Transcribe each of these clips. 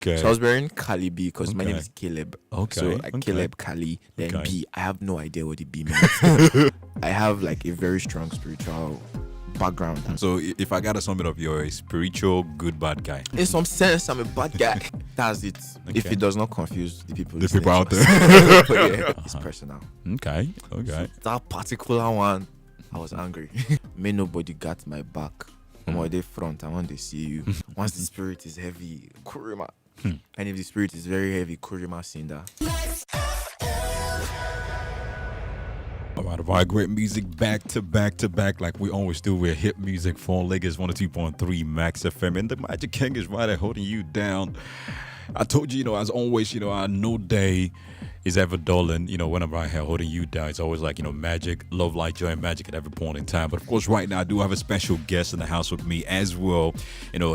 Okay. So I was bearing Kali B because my name Okay. is Caleb. Okay. So like Okay. Caleb, Kali, then Okay. B. I have no idea what the B means. I have like a very strong spiritual background. And So if I gotta sum it up, you're a spiritual good bad guy. in some sense, I'm a bad guy. That's it. If Okay. it does not confuse the people, The listening people to out us. there. But yeah, it's personal. Okay. Okay. That particular one, I was angry. May nobody got my back. I'm on the front. I want to see you. Once the spirit is heavy, Kurima. And if the spirit is very heavy, Kurima Sinda. All right, great music back to back to back, like we always do. We're hip music, Four Leggers, 102.3 Max FM, and the Magic King is right there holding you down. I told you, as always, no day is ever dull, and when I'm right here holding you down, it's always like magic, love, light, joy, and magic at every point in time. But of course, right now I do have a special guest in the house with me as well.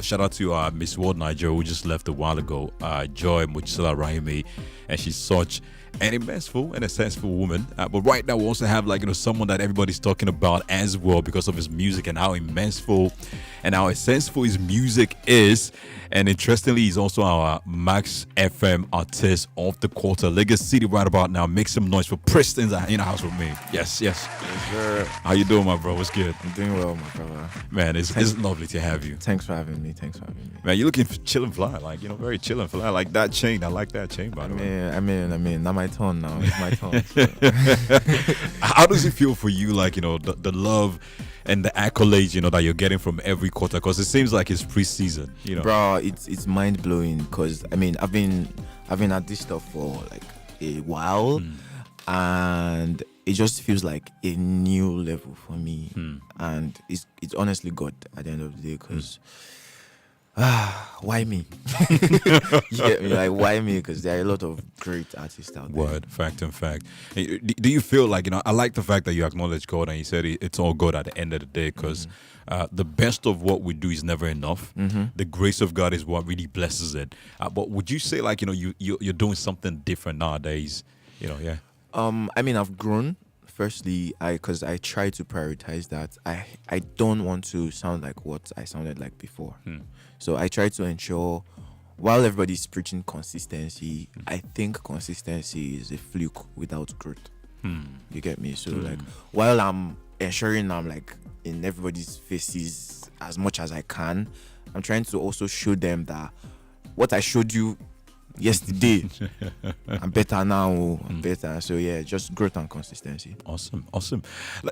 Shout out to Miss World Nigeria, who just left a while ago, Joy Muchisela Rahimi, and she's such an immenseful and a sensible woman. But right now we also have someone that everybody's talking about as well because of his music and how immenseful and how sensible his music is. And interestingly, he's also our Max FM artist of the quarter, Lagos City, right about now. Make some noise for PRIESST in the house with me. Yes. Yes, sir. How you doing, my bro? What's good? I'm doing well, my brother. Man, it's lovely to have you. Thanks for having me. Man, you're looking chill and fly, very chill and fly. Like that chain. I like that chain, by the way. I mean, not my turn now. It's my turn. So. How does it feel for you, the love and the accolades, that you're getting from every quarter? Because it seems like it's pre-season, Bro, it's mind blowing. Because I've been at this stuff for like a while, and it just feels like a new level for me. And it's honestly God at the end of the day. Because why me? You get me? Like, why me? Because there are a lot of great artists out there. Word, fact and fact. Hey, do you feel like, I like the fact that you acknowledge God and you said it's all God at the end of the day, because the best of what we do is never enough. The grace of God is what really blesses it. But would you say you're doing something different nowadays? Yeah. I've grown. Firstly, because I try to prioritize that. I don't want to sound like what I sounded like before. So I try to ensure, while everybody's preaching consistency, I think consistency is a fluke without growth. You get me? So like, while I'm ensuring I'm like in everybody's faces as much as I can, I'm trying to also show them that what I showed you yesterday, I'm better now. I'm better. So yeah, just growth and consistency. Awesome.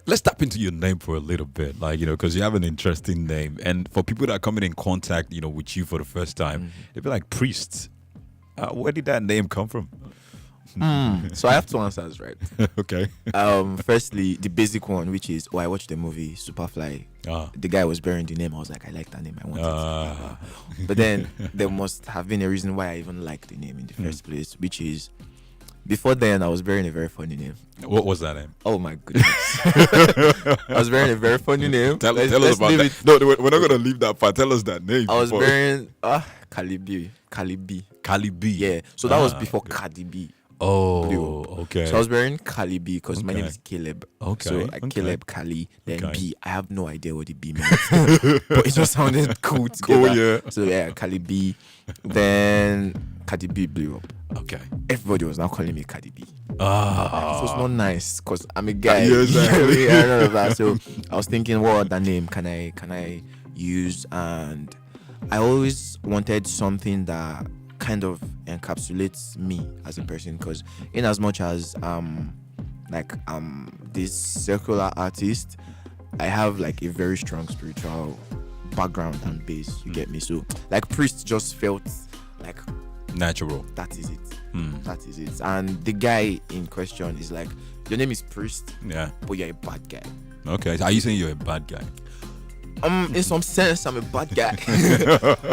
Let's tap into your name for a little bit, because you have an interesting name. And for people that are coming in contact, with you for the first time, they'll be like, PRIESST. Where did that name come from? So I have two answers, right? Okay. Firstly, the basic one, which is, I watched the movie Superfly. The guy was bearing the name. I was like, I like that name. I want it. But then there must have been a reason why I even liked the name in the first place, which is, before then I was bearing a very funny name. What was that name? Oh my goodness. I was bearing a very funny name. Tell us about that. No, we're not going to leave that part. Tell us that name. I was bearing Kali B. Yeah. So that was before okay. Cardi B. Oh, okay. So I was bearing Kali B because my name is Caleb. Okay. So like Caleb, Kali, then Okay. B. I have no idea what the B means. But it just sounded cool together. Cool, yeah. So yeah, Kali B. Then Cardi B blew up. Okay. Everybody was now calling me Cardi B. It Ah. was not nice because I'm a guy. Yeah, exactly. I don't know that. So I was thinking, what other name can I use? And I always wanted something that kind of encapsulates me as a person, because in as much as this circular artist, I have like a very strong spiritual background and base. You get me? So like PRIESST just felt like Natural. that is it. That is it. And the guy in question is like, your name is PRIESST, Yeah. but you're a bad guy. Okay. So are you saying you're a bad guy? In some sense, I'm a bad guy,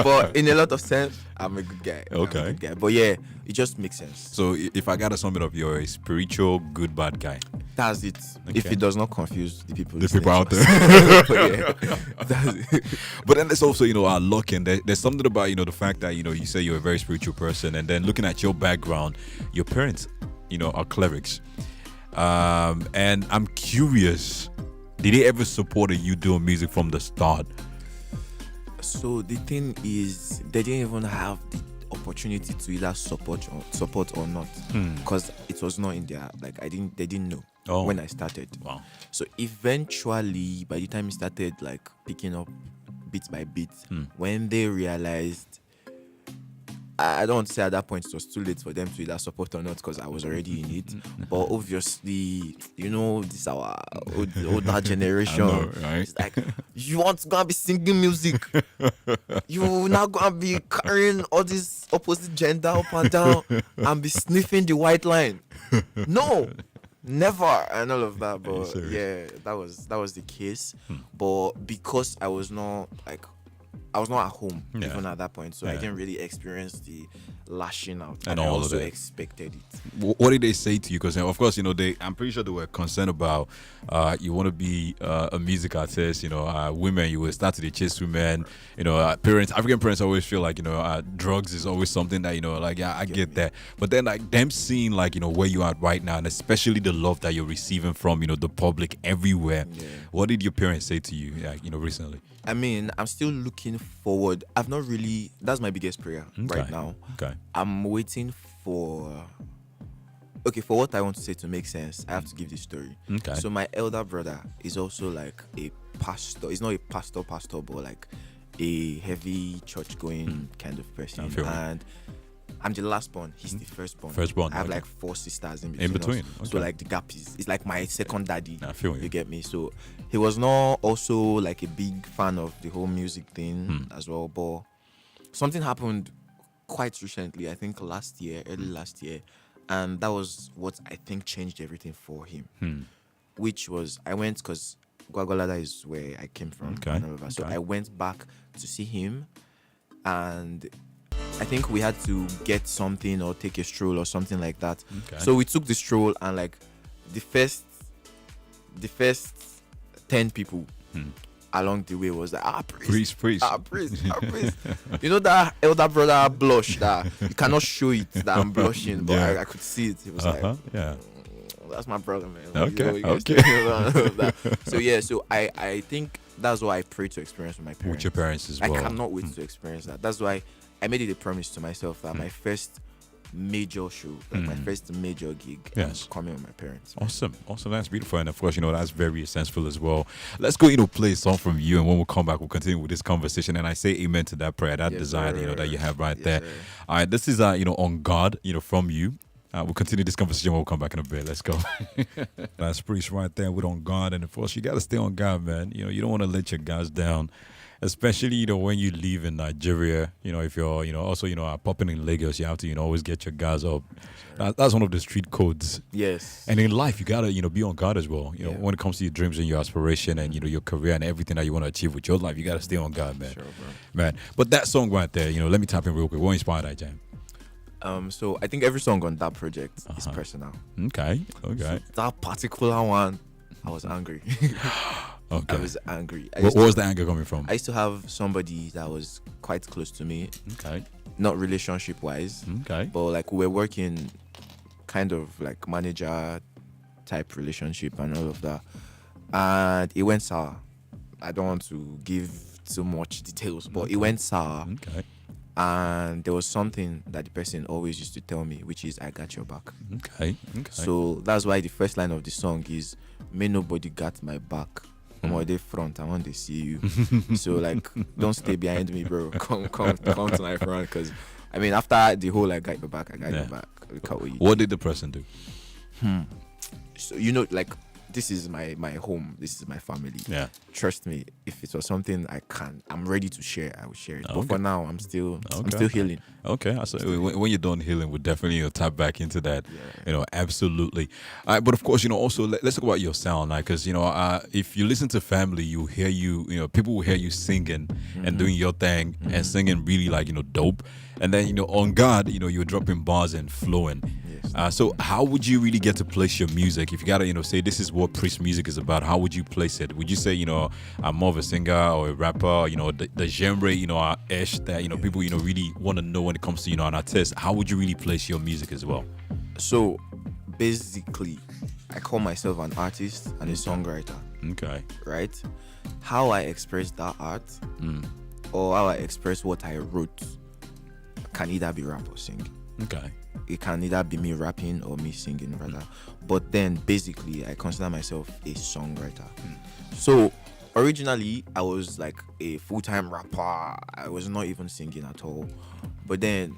but in a lot of sense, I'm a good guy. I'm a Okay. good guy. But yeah, it just makes sense. So if I gotta sum it up, you're a spiritual good bad guy. That's it. If Okay. it does not confuse the people, The listening people to out us. there. But yeah, that's it. But then there's also, our luck, and there's something about, the fact that, you say you're a very spiritual person, and then looking at your background, your parents, are clerics. And I'm curious, did they ever support you doing music from the start? So the thing is, they didn't even have opportunity to either support or not, because it was not in their, like, they didn't know when I started. Wow. So eventually, by the time it started like picking up bit by bit, when they realized, I don't want to say at that point it was too late for them to either support or not, because I was already in it. But obviously, this our older generation. I know, right? It's like, you want to go and be singing music, you now go and be carrying all this opposite gender up and down and be sniffing the white line. No, never, and all of that. But yeah, that was the case. But because I was not at home even at that point, so I didn't really experience the lashing out, and I also expected it. What did they say to you? Because of course, I'm pretty sure they were concerned about you want to be a music artist. Women, you will start to chase women. Parents, African parents always feel like drugs is always something that I get that. But then like them seeing like where you are right now, and especially the love that you're receiving from the public everywhere. Yeah. What did your parents say to you? Recently. I mean, I'm still looking forward. I've not really. That's my biggest prayer right now. Okay. I'm waiting for. Okay, for what I want to say to make sense, I have to give this story. Okay. So my elder brother is also like a pastor. He's not a pastor, but like a heavy church-going kind of person. And I'm the last born. He's the firstborn. I have like 4 sisters in between. Okay. So like the gap is like my second daddy. I feel you. You get me? So he was not also like a big fan of the whole music thing as well. But something happened quite recently, I think early last year. And that was what I think changed everything for him. Which was, I went, because Guagolada is where I came from. Okay. So I went back to see him, and I think we had to get something or take a stroll or something like that. Okay. So we took the stroll, and like the first 10 people along the way was like, priest. Priest. That elder brother blush that you cannot show it that I'm blushing, but I could see it. It was like, that's my brother, man. Okay. So I think that's what I pray to experience with my parents. With your parents as well. I cannot wait to experience that. That's why I made it a promise to myself that my first major show, like my first major gig, coming with my parents. Awesome. That's beautiful, and of course, that's very essential as well. Let's go, play a song from you, and when we come back, we'll continue with this conversation. And I say amen to that prayer, that desire, that you have right there. Sir. All right, this is On God, from you. We'll continue this conversation when we come back in a bit. Let's go. That's Priest right there with On God, and of course, you got to stay on God, man. You don't want to let your guys down. Especially, when you live in Nigeria, if you're, also, popping in Lagos, you have to, always get your guys up. That's one of the street codes. Yes. And in life, you got to, be on guard as well. When it comes to your dreams and your aspiration and, your career and everything that you want to achieve with your life, you got to stay on guard, man. Sure, bro. Man. But that song right there, let me tap in real quick. What inspired that jam? So I think every song on that project is personal. Okay. So that particular one, I was angry. Okay. I was angry. What was the anger coming from? I used to have somebody that was quite close to me. Okay. Not relationship wise. Okay. But like we were working kind of like manager type relationship and all of that. And it went sour. I don't want to give too much details, but it went sour. Okay. And there was something that the person always used to tell me, which is, I got your back. Okay. So that's why the first line of the song is, may nobody got my back. I'm on the front. I want to see you. So like, don't stay behind me, bro. Come to my front. Because I mean, after the whole I got your back, Look at what did the person do? So like, this is my home. This is my family. Yeah. Trust me. If it was something I'm ready to share, I will share it. Okay. But for now, I'm still healing. Okay. So when you're done healing, we'll definitely tap back into that. Absolutely. But of course, also let's talk about your sound, because if you listen to family, you hear people will hear you singing and doing your thing and singing really dope. And then on God, you're dropping bars and flowing. Yes. So how would you really get to place your music? If you gotta say this is what Priest music is about, how would you place it? Would you say I'm more of a singer or a rapper? The genre ish that people really want to know when it comes to an artist. How would you really place your music as well? So basically, I call myself an artist and a songwriter. Okay. Right? How I express that art or how I express what I wrote can either be rap or sing. Okay. It can either be me rapping or me singing rather. But then basically I consider myself a songwriter. So originally I was like a full-time rapper. I was not even singing at all. But then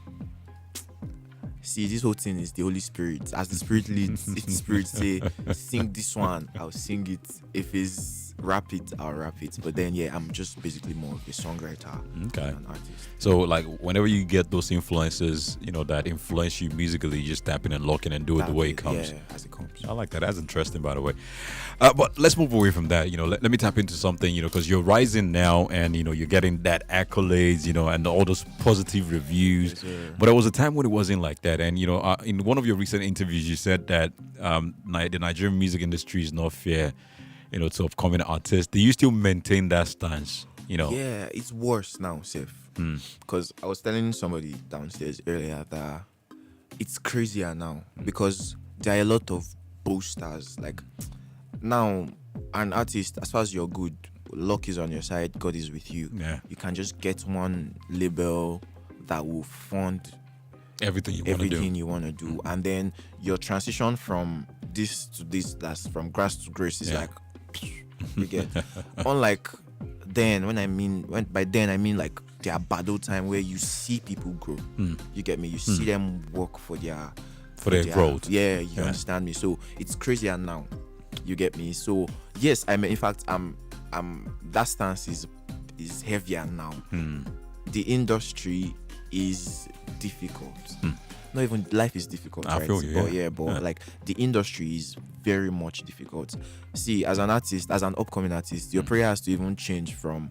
see, this whole thing is the Holy Spirit. As the Spirit leads, if the Spirit say sing this one, I'll sing it. If it's rap it, I'll rap it. But then yeah, I'm just basically more of a songwriter Okay. than an artist. So like whenever you get those influences, that influence you musically, you just tap in and lock in and do it the way it comes. Yeah, as it comes. I like that. That's interesting, by the way. But let's move away from that. Let me tap into something, because you're rising now and, you're getting that accolades, and all those positive reviews. Yes, But there was a time when it wasn't like that. And, in one of your recent interviews, you said that the Nigerian music industry is not fair, to upcoming artists. Do you still maintain that stance? Yeah, it's worse now, Seth. Because I was telling somebody downstairs earlier that it's crazier now because there are a lot of boasters. Like now, an artist, as far as you're good, luck is on your side, God is with you. Yeah. You can just get one label that will fund Everything you want to do. And then your transition from this to this, that's from grass to grace, is like you get. Unlike then, by then I mean like their battle time where you see people grow. You get me? You see them work for their growth. Yeah, you understand me. So it's crazier now. You get me? So yes, in fact I'm that stance is heavier now. The industry is difficult. Not even life is difficult, I right? feel you, But like the industry is very much difficult. See, as an artist, as an upcoming artist, your prayer has to even change from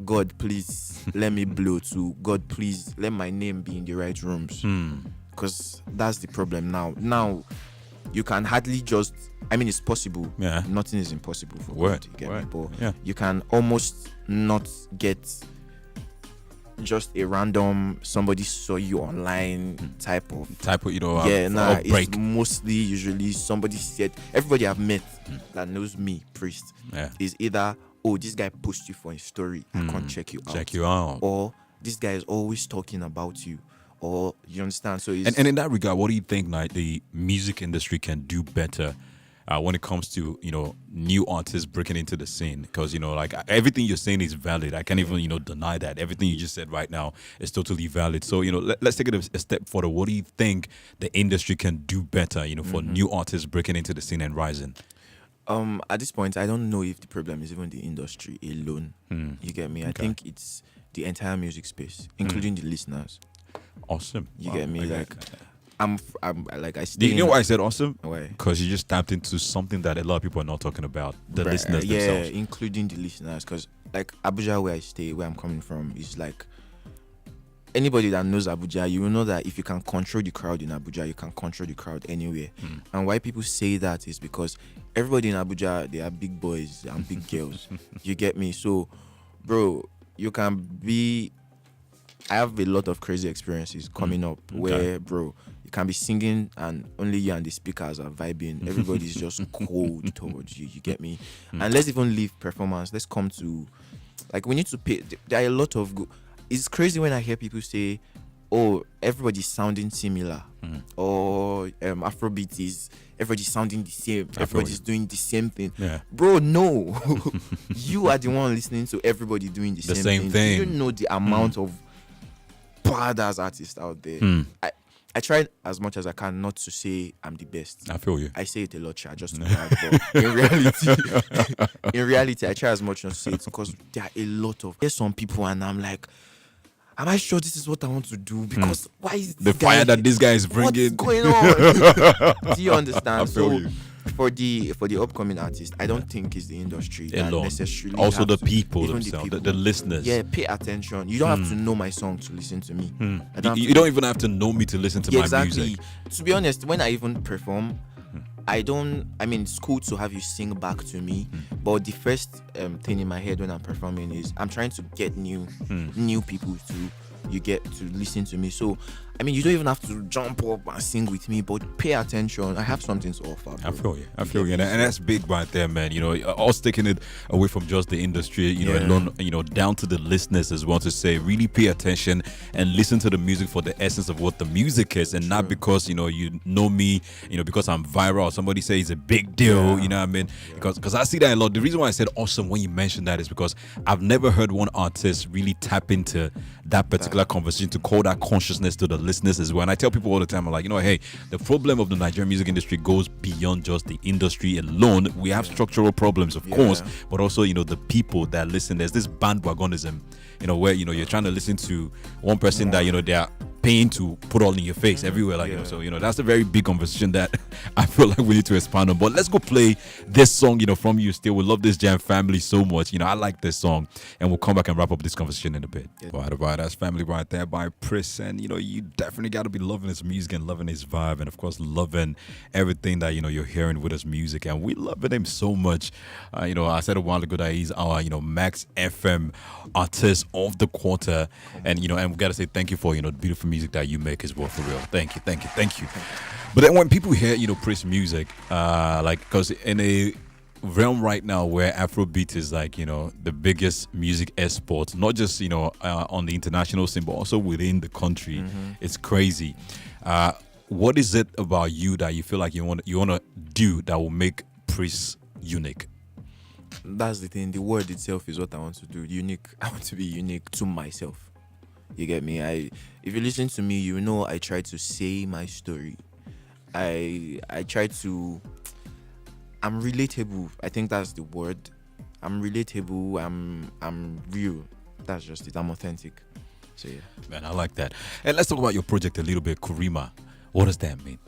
God, please let me blow to God, please let my name be in the right rooms. Because that's the problem now. Now you can hardly just, it's possible. Yeah. Nothing is impossible for Word, God to get me. word. But you can almost not get just a random somebody saw you online type of outbreak. It's mostly usually somebody said, everybody I've met that knows me, Priest, is either, oh, this guy posts you for a story, I can't check you out, or this guy is always talking about you, or you understand. So it's, and in that regard, what do you think like the music industry can do better when it comes to new artists breaking into the scene? Because like everything you're saying is valid. I can't even deny that. Everything you just said right now is totally valid. So let's take it a step further. What do you think the industry can do better for new artists breaking into the scene and rising? At this point I don't know if the problem is even the industry alone. You get me? I think it's the entire music space, including the listeners. Awesome. You get me? I'm like I Do stay. you know why I said awesome? Why? Because you just tapped into something that a lot of people are not talking about. The listeners themselves. Yeah, including the listeners. Because like Abuja, where I stay, where I'm coming from, is like anybody that knows Abuja, you will know that if you can control the crowd in Abuja, you can control the crowd anywhere. And why people say that is because everybody in Abuja, they are big boys and big girls. You get me? So, bro, you can be. I have a lot of crazy experiences coming up where, bro, you can be singing and only you and the speakers are vibing. Everybody's just cold towards you. You get me? And let's even leave performance. Let's come to, like, we need to pay. There are a lot of. It's crazy when I hear people say, "Oh, everybody's sounding similar," or Afrobeat is everybody's sounding the same. Everybody's doing the same thing. Yeah. Bro, no, you are the one listening to everybody doing the same thing. Do you know the amount of badass artists out there? I try as much as I can not to say I'm the best. I feel you. I say it a lot, just to brag, but in reality, I try as much not to say it because there are a lot of. There's some people, and I'm like, am I sure this is what I want to do? Because why is the fire that this guy is bringing? What's going on? Do you understand? I feel you. For the upcoming artist, I don't think it's the industry that alone. necessarily. Also have the to- people even themselves, the the listeners. Yeah, pay attention. You don't have to know my song to listen to me. I don't have You don't even have to know me to listen to my music. To be honest, when I even perform, it's cool to have you sing back to me, but the first thing in my head when I'm performing is I'm trying to get new people to listen to me. So I mean, you don't even have to jump up and sing with me, but pay attention. I have something to offer, bro. I feel you, and that's big right there, man. Us taking it away from just the industry, and down to the listeners as well, to say really pay attention and listen to the music for the essence of what the music is, and not because you know me, because I'm viral or somebody say it's a big deal, you know what I mean? Because I see that a lot. The reason why I said awesome when you mentioned that is because I've never heard one artist really tap into that particular conversation to call that consciousness to the listeners as well. And I tell people all the time, I'm like, hey, the problem of the Nigerian music industry goes beyond just the industry alone. We have structural problems, of course, but also, the people that listen. There's this bandwagonism, where, you're trying to listen to one person that, they're paying to put all in your face everywhere. So, that's a very big conversation that I feel like we need to expand on. But let's go play this song, from You Still. We love this Jam family so much. I like this song. And we'll come back and wrap up this conversation in a bit. Right. That's Family right there by PRIESST. And, you definitely got to be loving his music and loving his vibe. And, of course, loving everything that, you're hearing with his music. And we loving him so much. I said a while ago that he's our, Max FM artist of the quarter. And, and we got to say thank you for, the beautiful music that you make as well, for real. Thank you. But then when people hear, PRIESST music, because in a realm right now where Afrobeat is like, the biggest music export, not just, on the international scene, but also within the country, it's crazy. What is it about you that you feel like you want to do that will make PRIESST unique? That's the thing. The word itself is what I want to do. Unique. I want to be unique to myself. You get me? If you listen to me, I try to say my story. I try to. I'm relatable. I think that's the word. I'm relatable. I'm real. That's just it. I'm authentic. So yeah. Man, I like that. And let's talk about your project a little bit, Kurima. What does that mean?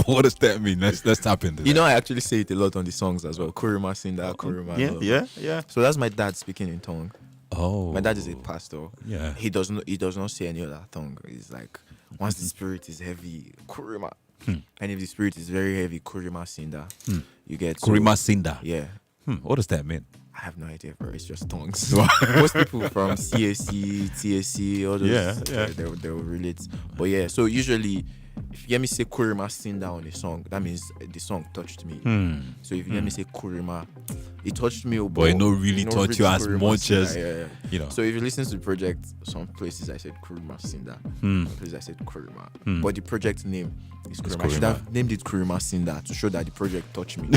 What does that mean? Let's tap into that. I actually say it a lot on the songs as well. Kurima Sinda, Kurima. Yeah. So that's my dad speaking in tongue. Oh. My dad is a pastor. Yeah. He does not say any other tongue. It's like once the spirit is heavy, Kurima. And if the spirit is very heavy, Kurima Sinda. You get Kurima Sinda. Yeah. What does that mean? I have no idea, bro. It's just tongues. Most people from CSC, TSC, all those, they will relate. But yeah, so usually, if you hear me say Kurima Sinda on a song, that means the song touched me. So if you hear me say Kurima, it touched me. But it not really touched you as much as, So if you listen to the project, some places I said Kurima Sinda, some places I said Kurima. But the project name is Kurima. I should have named it Kurima Sinda to show that the project touched me.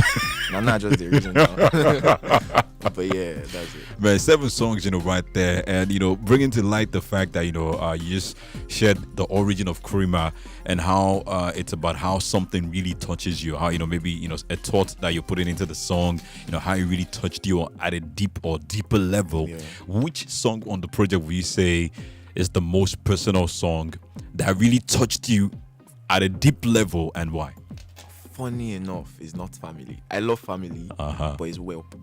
And not just the reason now. But yeah, that's it. Man, 7 songs, right there. And, bringing to light the fact that, you just shared the origin of Kurima and how it's about how something really touches you. How, maybe, a thought that you're putting into the song, how it really touched you at a deeper level. Yeah. Which song on the project will you say is the most personal song that really touched you at a deep level, and why? Funny enough, it's not Family. I love Family, but it's Whelp.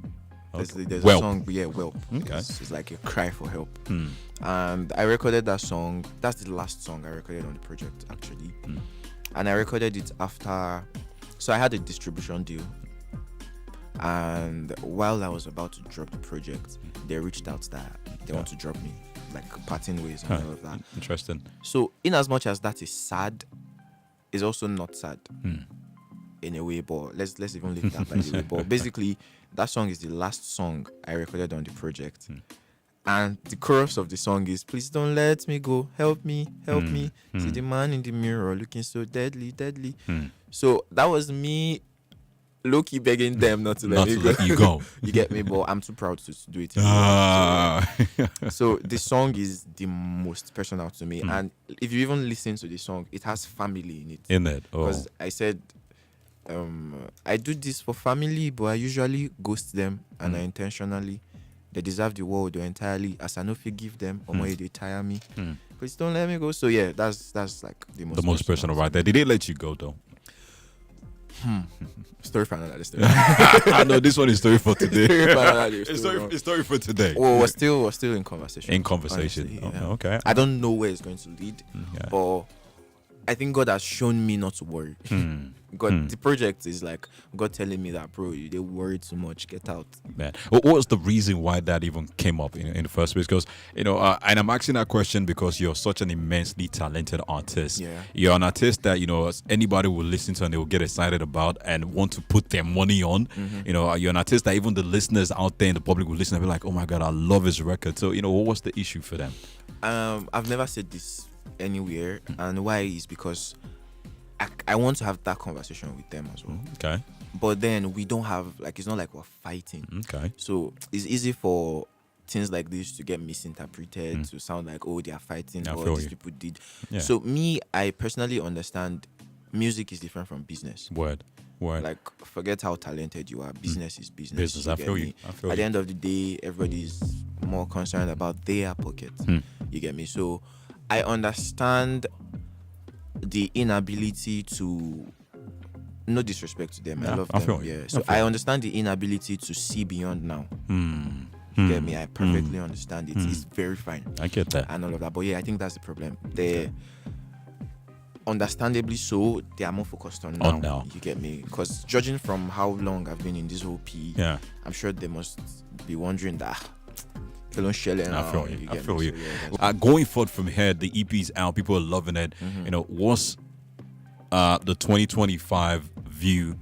There's Whelp. a song, Whelp. Okay. It's like a cry for help. And I recorded that song. That's the last song I recorded on the project, actually. And I recorded it after. So I had a distribution deal. And while I was about to drop the project, they reached out that they want to drop me, like parting ways and all of that. Interesting. So in as much as that is sad, it's also not sad in a way. But let's even leave that by the way. But basically, that song is the last song I recorded on the project. And the chorus of the song is, please don't let me go, help me. See the man in the mirror looking so deadly. So that was me low-key begging them not to let you go. You get me? But I'm too proud to do it. So the song is the most personal to me. And if you even listen to the song, it has family in it. In it? Because I said, I do this for family, but I usually ghost them and I intentionally. They deserve the world entirely. As I know, forgive them, or more they tire me. Please don't let me go. So yeah, that's like the most personal right there. Did they let you go though? Story for another story. I know this one is story for today. It's story for today. Oh, we're still in conversation. In conversation. Honestly, Okay. I don't know where it's going to lead, but I think God has shown me not to worry. God, the project is like God telling me that, bro, you they worry too much. Get out. Man, what was the reason why that even came up in the first place? Because and I'm asking that question because you're such an immensely talented artist. Yeah. You're an artist that anybody will listen to and they will get excited about and want to put their money on. You're an artist that even the listeners out there in the public will listen and be like, oh my God, I love his record. So what was the issue for them? I've never said this anywhere, and why is because I want to have that conversation with them as well. Okay. But then we don't have, like, it's not like we're fighting. Okay. So it's easy for things like this to get misinterpreted, to sound like, oh, they are fighting, or these people did. Yeah. So I personally understand music is different from business. Word. Like, forget how talented you are. Business is business. I feel you. At the end of the day, everybody's more concerned about their pocket. You get me? So I understand the inability to, no disrespect to them, I love them. Yeah. So I understand the inability to see beyond now. You get me? I perfectly understand it. It's very fine. I get that. And all of that. But yeah, I think that's the problem. They understandably so, they are more focused on now. You get me? Because judging from how long I've been in this whole P, I'm sure they must be wondering that. I feel you. I feel you. So, yeah, going forward from here, the EP's out. People are loving it. What's the 2025 view,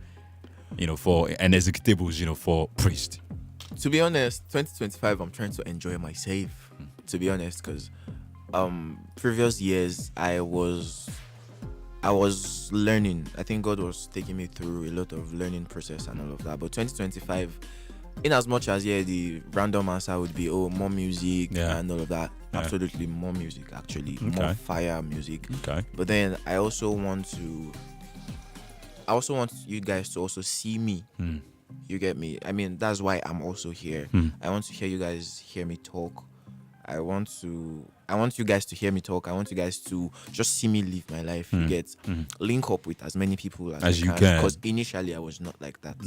for and executables, for Priest? To be honest, 2025, I'm trying to enjoy myself. To be honest, because previous years I was learning. I think God was taking me through a lot of learning process and all of that. But 2025, in as much as the random answer would be, oh, more music and all of that, absolutely more music, actually, more fire music. But then I also want you guys to also see me. You get me? I mean, that's why I'm also here. I want to hear you guys hear me talk. I want you guys to hear me talk. I want you guys to just see me live my life. You get link up with as many people as you can. can. Because initially I was not like that.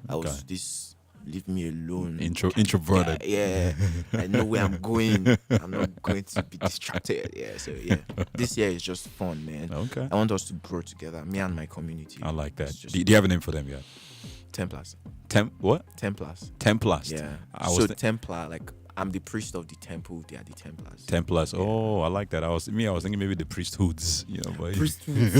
I was this leave me alone. Introverted. Yeah. I know where I'm going. I'm not going to be distracted. Yeah. So yeah. This year is just fun, man. Okay. I want us to grow together, me and my community. I like that. Do you have a name for them yet? Templars. What? Templars. Templars. Yeah. Templar, like, I'm the priest of the temple. They are the Templars. Templars. Yeah. Oh, I like that. I was thinking maybe the priesthoods. But priesthoods.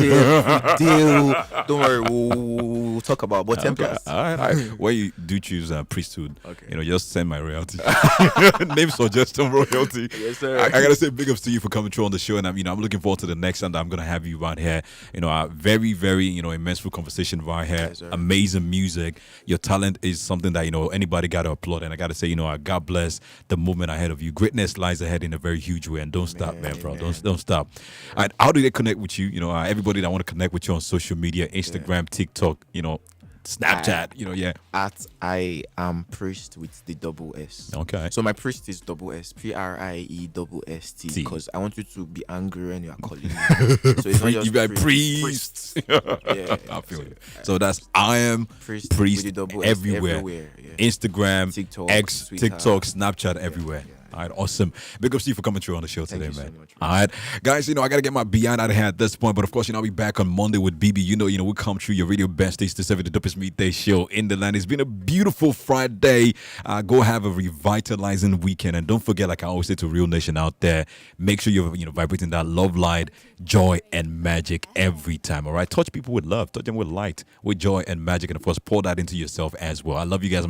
Deal. Don't worry. We'll talk about. But Templars. All right. When you do choose priesthood, just send my royalty. Name suggestion royalty. Yes, sir. I gotta say big ups to you for coming through on the show, and I'm looking forward to the next time that I'm gonna have you right here. A very, very immense conversation right here. Yes, amazing music. Your talent is something that anybody gotta applaud, and I gotta say God bless the movement ahead of you. Greatness lies ahead in a very huge way, and don't stop, man, bro. Don't stop. All right, how do they connect with you? Everybody that want to connect with you on social media, Instagram, TikTok, Snapchat, At I am Priest with the double S. Okay. So my Priest is double S, PRIESST, because I want you to be angry when you are calling me. So it's not just you be like Priest. Yeah. I feel you. So that's I am Priest with the double S everywhere. Yeah. Instagram, TikTok, X, sweetheart. TikTok, Snapchat, everywhere. Yeah. All right, awesome. Big ups to you for coming through on the show Thank today, you man. so much, All right, guys, I got to get my behind out of here at this point, but of course, I'll be back on Monday with BB. We come through your radio best days to 7, the dopest midday show in the land. It's been a beautiful Friday. Go have a revitalizing weekend, and don't forget, like I always say to Real Nation out there, make sure you're vibrating that love light, joy, and magic every time. All right, touch people with love, touch them with light, with joy and magic, and of course, pour that into yourself as well. I love you guys.